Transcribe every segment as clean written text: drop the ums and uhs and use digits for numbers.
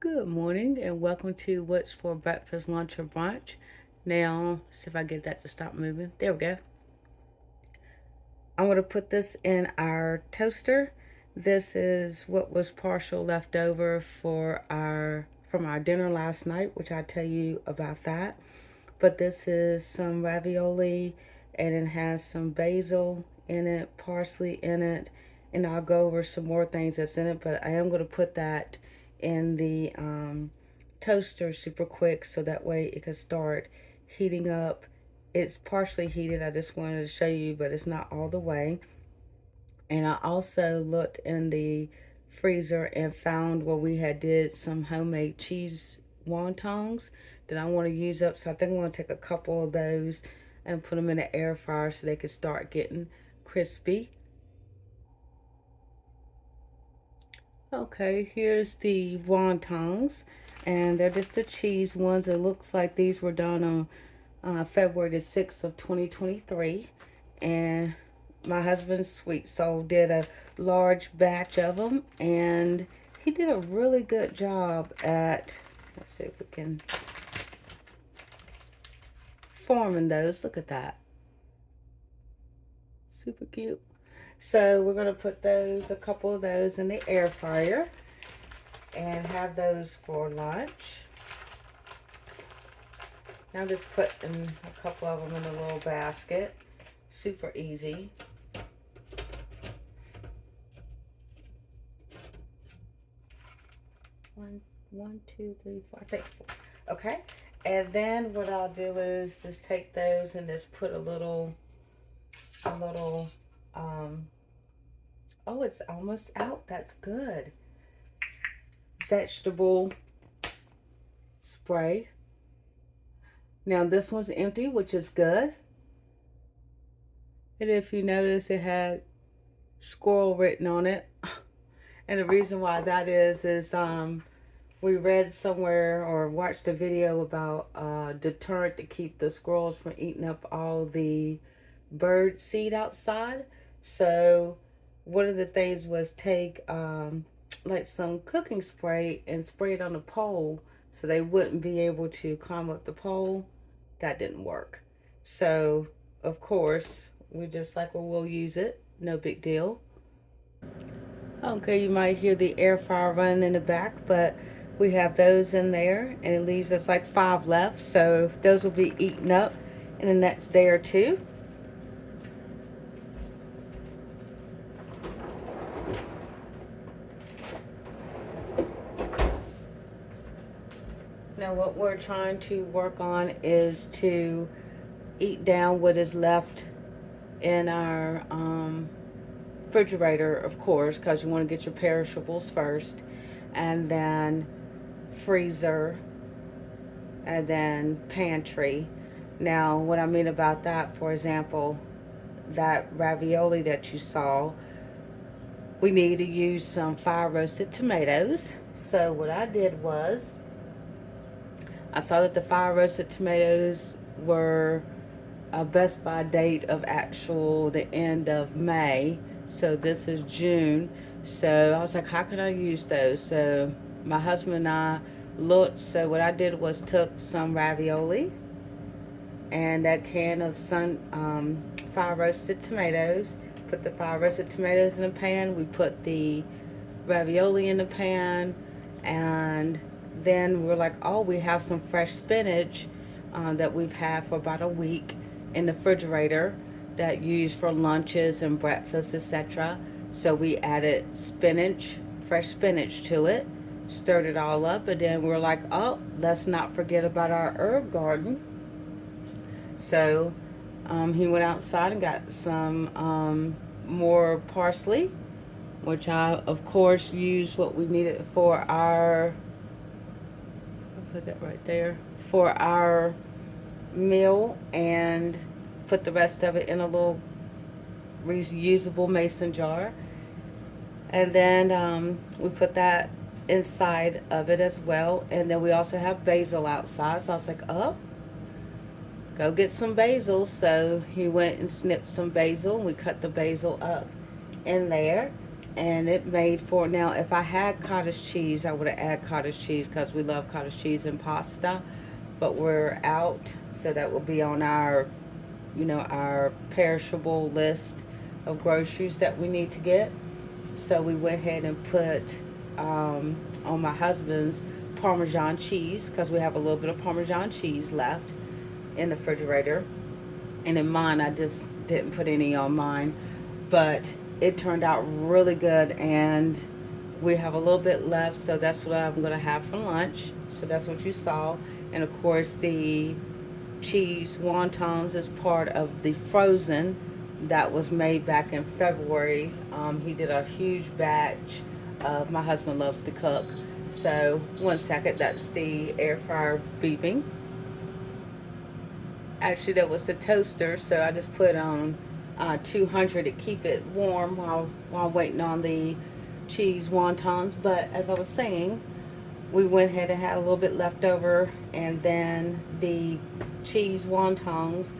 Good morning and welcome to What's for Breakfast, Lunch, or Brunch. Now, see if I get that to stop moving. There we go. I'm going to put this in our toaster. This is what was partial left over from our dinner last night, which I'll tell you about that. But this is some ravioli and it has some basil in it, parsley in it, and I'll go over some more things that's in it, but I am going to put that in the toaster super quick so that way it can start heating up. It's partially heated. I just wanted to show you, but it's not all the way. And I also looked in the freezer and found where we had did some homemade cheese wontons that I want to use up. So I think I'm going to take a couple of those and put them in the air fryer so they can start getting crispy. Okay, here's the wontons, and they're just the cheese ones. It looks like these were done on February the 6th of 2023, and my husband's sweet soul did a large batch of them, and he did a really good job at, let's see if we can, forming those. Look at that. Super cute. So we're going to put those, a couple of those in the air fryer and have those for lunch. Now I'm just putting a couple of them in a little basket. Super easy. One, two, three, four. I think four. Okay. And then what I'll do is just take those and just put a little, oh, it's almost out. That's good. Vegetable spray. Now this one's empty, which is good. And if you notice, it had squirrel written on it. And the reason why that is we read somewhere or watched a video about deterrent to keep the squirrels from eating up all the bird seed outside. So one of the things was take like some cooking spray and spray it on the pole so they wouldn't be able to climb up the pole. That didn't work. So of course we're just like, well, we'll use it, no big deal. Okay, you might hear the air fryer running in the back, but we have those in there, and it leaves us like 5 left, so those will be eaten up in the next day or two. Now what we're trying to work on is to eat down what is left in our refrigerator, of course, because you want to get your perishables first, and then freezer, and then pantry. Now what I mean about that, for example, that ravioli that you saw, we need to use some fire roasted tomatoes. So what I did was I saw that the fire roasted tomatoes were a best by date of actual the end of May. So this is June. So I was like, how can I use those? So my husband and I looked. So what I did was took some ravioli and that can of fire roasted tomatoes. Put the fire roasted tomatoes in a pan. We put the ravioli in the pan, and then we're like, oh, we have some fresh spinach that we've had for about a week in the refrigerator that used for lunches and breakfast, etc. So we added spinach, fresh spinach to it, stirred it all up, and then we're like, oh, let's not forget about our herb garden. So he went outside and got some more parsley, which I, of course, used what we needed for our, I'll put that right there, for our meal, and put the rest of it in a little reusable mason jar. And then we put that inside of it as well. And then we also have basil outside. So I was like, oh, go get some basil. So he went and snipped some basil. We cut the basil up in there. And it made for, now if I had cottage cheese, I would have added cottage cheese because we love cottage cheese and pasta, but we're out, so that will be on our, our perishable list of groceries that we need to get. So we went ahead and put on my husband's Parmesan cheese, because we have a little bit of Parmesan cheese left in the refrigerator. And in mine, I just didn't put any on mine, but it turned out really good. And we have a little bit left, so that's what I'm going to have for lunch. So that's what you saw. And of course, the cheese wontons is part of the frozen that was made back in February. He did a huge batch of, my husband loves to cook. So, one second, that's the air fryer beeping. Actually, that was the toaster, so I just put on 200 to keep it warm while waiting on the cheese wontons. But as I was saying, we went ahead and had a little bit left over, and then the cheese wontons,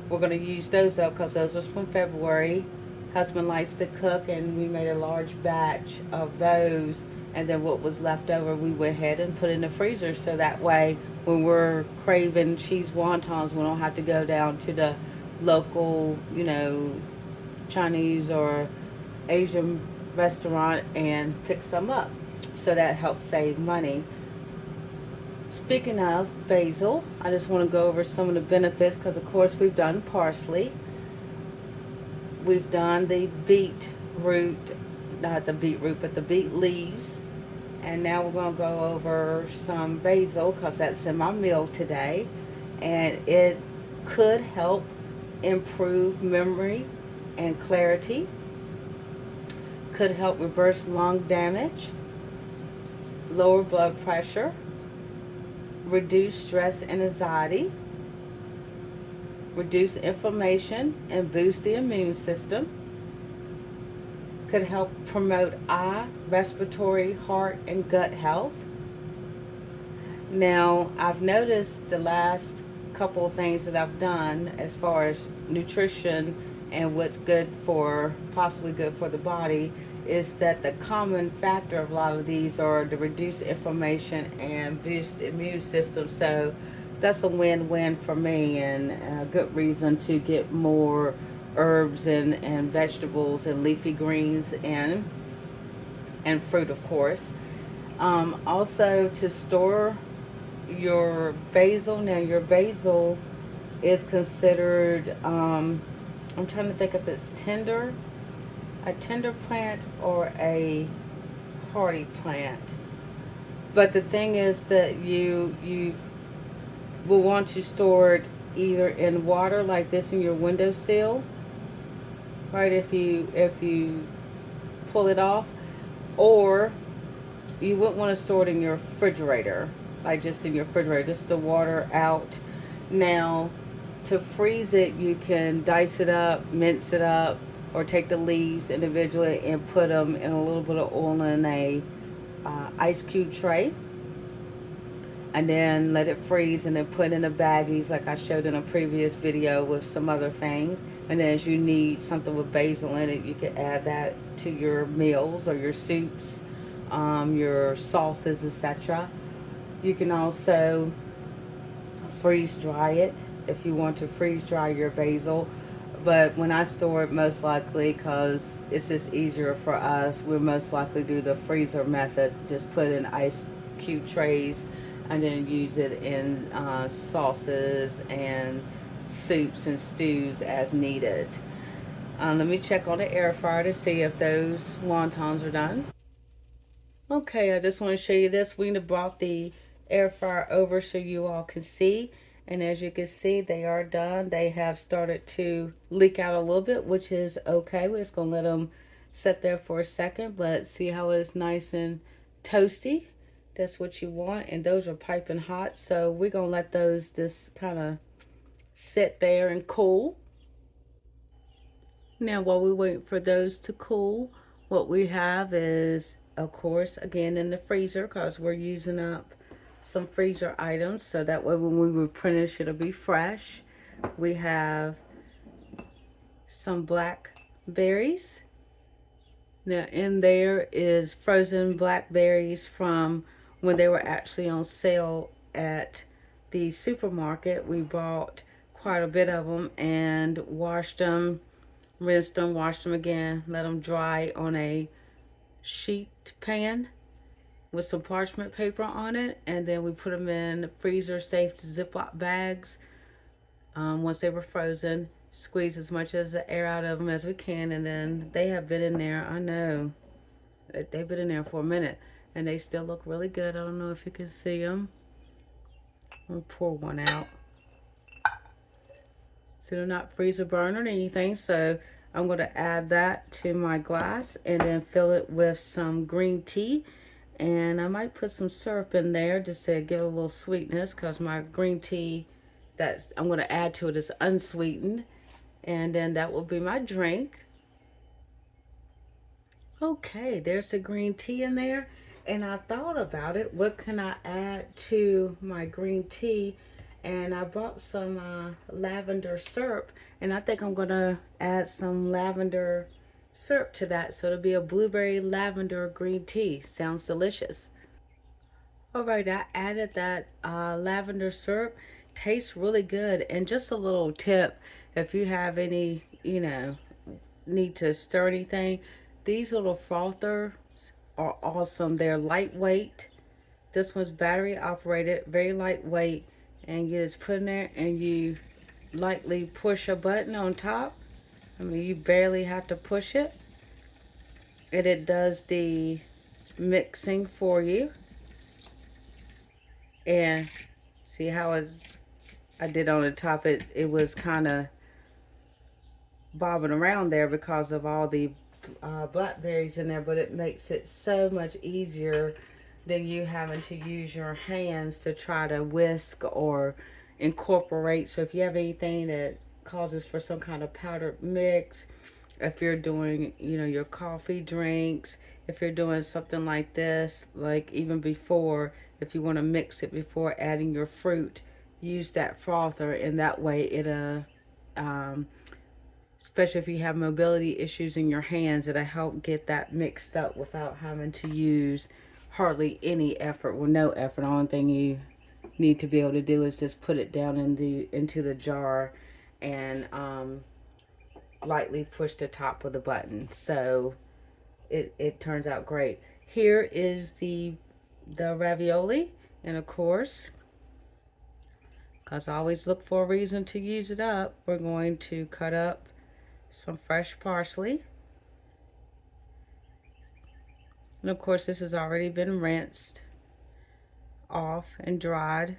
we're going to use those up because those was from February. Husband likes to cook, and we made a large batch of those, and then what was left over we went ahead and put in the freezer, so that way when we're craving cheese wontons, we don't have to go down to the local, Chinese or Asian restaurant and pick some up. So that helps save money. Speaking of basil, I just want to go over some of the benefits, because of course we've done parsley, we've done the beetroot, not the beetroot, but the beet leaves, and now we're going to go over some basil because that's in my meal today, and it could help improve memory and clarity, could help reverse lung damage, lower blood pressure, reduce stress and anxiety, reduce inflammation and boost the immune system, could help promote eye, respiratory, heart, and gut health. Now, I've noticed the last couple of things that I've done as far as nutrition and what's good for, possibly good for the body, is that the common factor of a lot of these are to reduce inflammation and boost the immune system. So that's a win-win for me, and a good reason to get more herbs and vegetables and leafy greens and fruit, of course. Also, to store your basil. Now, your basil is considered, I'm trying to think if it's a tender plant or a hardy plant. But the thing is that you will want to store it either in water like this in your windowsill, right? If you pull it off, or you wouldn't want to store it in your refrigerator, like just in your refrigerator, just the water out. Now, to freeze it, you can dice it up, mince it up, or take the leaves individually and put them in a little bit of oil in a ice cube tray, and then let it freeze, and then put in the baggies like I showed in a previous video with some other things. And then as you need something with basil in it, you can add that to your meals or your soups, your sauces, etc. You can also freeze dry it if you want to freeze dry your basil. But when I store it, most likely, because it's just easier for us, we'll most likely do the freezer method. Just put in ice cube trays and then use it in sauces and soups and stews as needed. Let me check on the air fryer to see if those wontons are done. Okay, I just want to show you this. We brought the air fryer over so you all can see. And as you can see, they are done. They have started to leak out a little bit, which is okay. We're just going to let them sit there for a second. But see how it's nice and toasty? That's what you want. And those are piping hot. So we're going to let those just kind of sit there and cool. Now, while we wait for those to cool, what we have is, of course, again in the freezer, because we're using up some freezer items, so that way when we replenish, it'll be fresh. We have some blackberries. Now, in there is frozen blackberries from when they were actually on sale at the supermarket. We bought quite a bit of them and washed them, rinsed them, washed them again, let them dry on a sheet pan with some parchment paper on it, and then we put them in freezer safe Ziploc bags. Once they were frozen, squeeze as much as the air out of them as we can, and then they have been in there. I know they've been in there for a minute, and they still look really good. I don't know if you can see them. I'll pour one out. So they're not freezer burn or anything. So I'm going to add that to my glass and then fill it with some green tea. And I might put some syrup in there just to give it a little sweetness, because my green tea that I'm going to add to it is unsweetened. And then that will be my drink. Okay, there's the green tea in there. And I thought about it. What can I add to my green tea? And I bought some lavender syrup. And I think I'm going to add some lavender syrup to that. So it'll be a blueberry lavender green tea. Sounds delicious. All right, I added that lavender syrup. Tastes really good. And just a little tip, if you have any, need to stir anything, these little frothers are awesome. They're lightweight. This one's battery operated, very lightweight. And you just put in there and you lightly push a button on top. I mean, you barely have to push it. And it does the mixing for you. And see how I did on the top, it was kind of bobbing around there because of all the blackberries in there, but it makes it so much easier than you having to use your hands to try to whisk or incorporate. So if you have anything that causes for some kind of powdered mix, if you're doing, your coffee drinks, if you're doing something like this, like even before, if you want to mix it before adding your fruit, use that frother, and that way especially if you have mobility issues in your hands, it'll help get that mixed up without having to use hardly any effort. Well, no effort. The only thing you need to be able to do is just put it down into the jar and lightly push the top of the button. So it turns out great. Here is the ravioli, and of course, because I always look for a reason to use it up, we're going to cut up some fresh parsley. And of course, this has already been rinsed off and dried.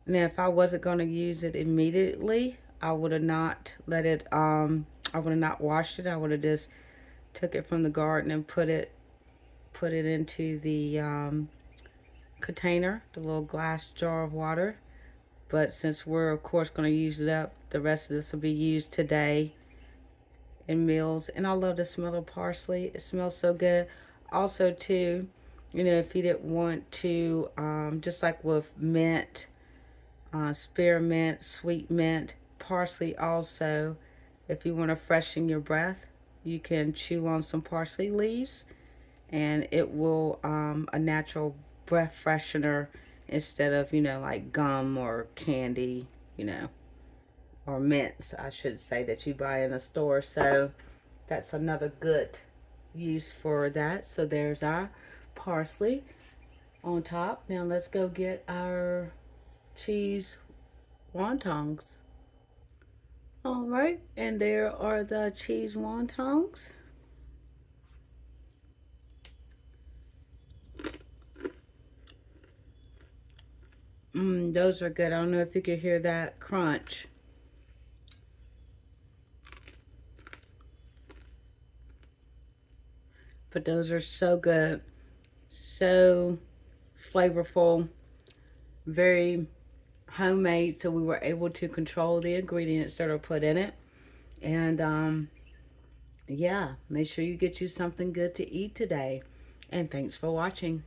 Now, if I wasn't going to use it immediately, I would have not let it, I would have not washed it. I would have just took it from the garden and put it into the container, the little glass jar of water. But since we're, of course, going to use it up, the rest of this will be used today in meals. And I love the smell of parsley. It smells so good. Also, too, if you didn't want to, just like with mint, spearmint, sweet mint, parsley also, if you want to freshen your breath, you can chew on some parsley leaves, and it will, a natural breath freshener instead of, like gum or candy, or mints, I should say, that you buy in a store. So that's another good use for that. So there's our parsley on top. Now let's go get our cheese wontons. All right, and there are the cheese wontons. Those are good. I don't know if you can hear that crunch. But those are so good. So flavorful. Very homemade. So we were able to control the ingredients that are put in it. And yeah, make sure you get you something good to eat today. And thanks for watching.